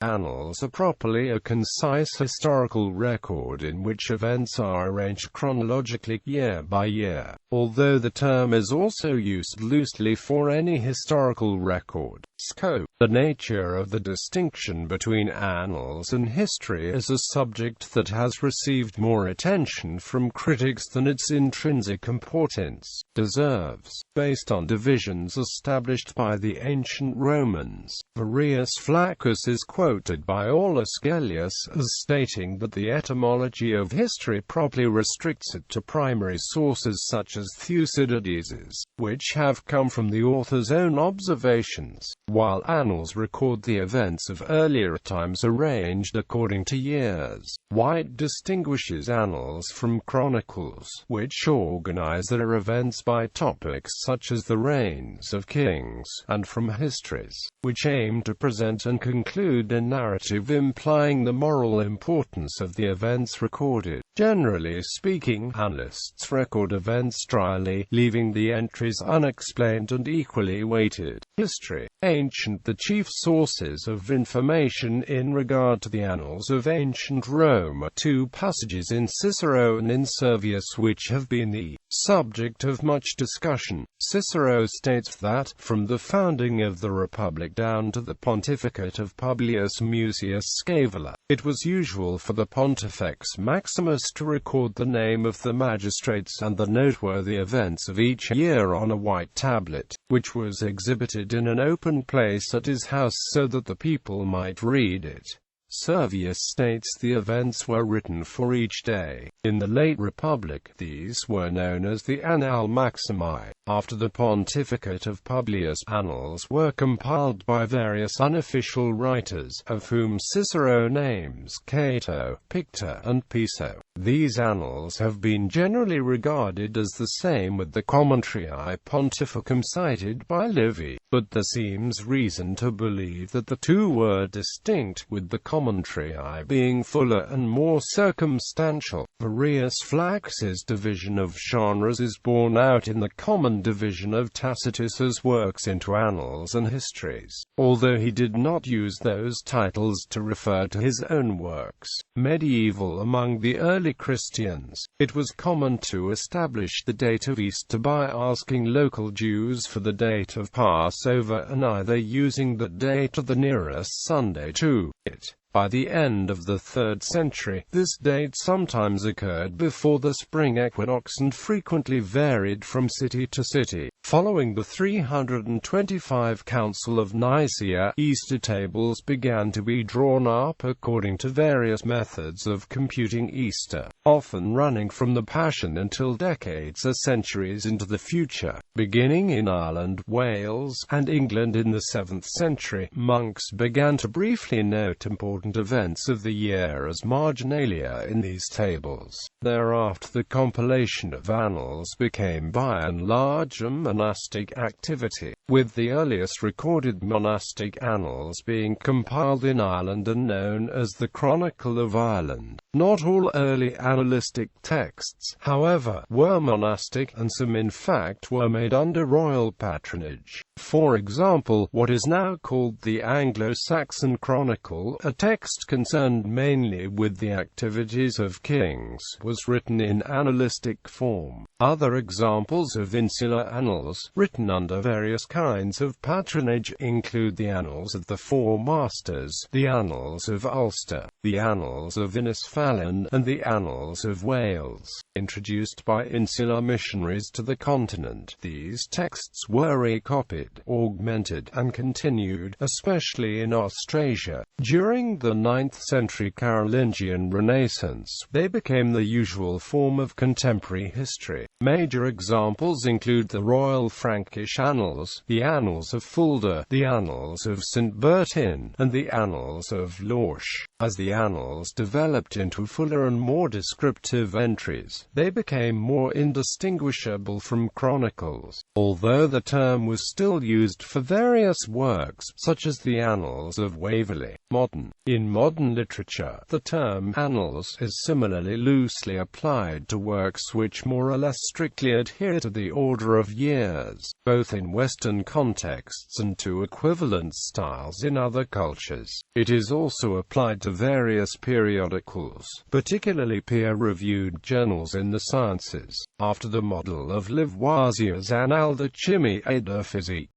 Annals are properly a concise historical record in which events are arranged chronologically, year by year, although the term is also used loosely for any historical record. Scope. The nature of the distinction between annals and history is a subject that has received more attention from critics than its intrinsic importance deserves, based on divisions established by the ancient Romans. Varius Flaccus is quoted by Aulus Gellius as stating that the etymology of history properly restricts it to primary sources such as Thucydides's, which have come from the author's own observations, while annals record the events of earlier times arranged according to years. White distinguishes annals from chronicles, which organize their events by topics such as the reigns of kings, and from histories, which aim to present and conclude a narrative implying the moral importance of the events recorded. Generally speaking, annalists record events dryly, leaving the entries unexplained and equally weighted. History. Ancient. The chief sources of information in regard to the annals of ancient Rome are two passages in Cicero and in Servius which have been the subject of much discussion. Cicero states that, from the founding of the Republic down to the pontificate of Publius Mucius Scaevola, it was usual for the Pontifex Maximus to record the name of the magistrates and the noteworthy events of each year on a white tablet, which was exhibited in an open place at his house so that the people might read it. Servius states the events were written for each day. In the late Republic, these were known as the Annales Maximi. After the pontificate of Publius, annals were compiled by various unofficial writers, of whom Cicero names Cato, Pictor, and Piso. These annals have been generally regarded as the same with the Commentarii Pontificum cited by Livy, but there seems reason to believe that the two were distinct, with the Commentarii being fuller and more circumstantial. Varius Flaccus's division of genres is borne out in the common division of Tacitus's works into annals and histories, although he did not use those titles to refer to his own works. Medieval. Among the early Christians, it was common to establish the date of Easter by asking local Jews for the date of Passover and either using that date or the nearest Sunday to it. By the end of the 3rd century, this date sometimes occurred before the spring equinox and frequently varied from city to city. Following the 325 Council of Nicaea, Easter tables began to be drawn up according to various methods of computing Easter, often running from the Passion until decades or centuries into the future. Beginning in Ireland, Wales, and England in the 7th century, monks began to briefly note important events of the year as marginalia in these tables. Thereafter the compilation of annals became by and large a monastic activity, with the earliest recorded monastic annals being compiled in Ireland and known as the Chronicle of Ireland. Not all early annalistic texts, however, were monastic, and some in fact were made under royal patronage. For example, what is now called the Anglo-Saxon Chronicle, a text concerned mainly with the activities of kings, was written in annalistic form. Other examples of insular annals, written under various kinds of patronage, include the Annals of the Four Masters, the Annals of Ulster, the Annals of Innisfallen, and the Annals of Wales. Introduced by insular missionaries to the continent, these texts were recopied, augmented, and continued, especially in Austrasia. During the 9th century Carolingian Renaissance, they became the usual form of contemporary history. Major examples include the Royal Frankish Annals, the Annals of Fulda, the Annals of St. Bertin, and the Annals of Lorsch. As the annals developed into fuller and more descriptive entries, they became more indistinguishable from chronicles, although the term was still used for various works, such as the Annals of Waverley. Modern. In modern literature, the term annals is similarly loosely applied to works which more or less strictly adhere to the order of years. years, both in Western contexts and to equivalent styles in other cultures. It is also applied to various periodicals, particularly peer-reviewed journals in the sciences, after the model of Lavoisier's Annales de chimie et de physique.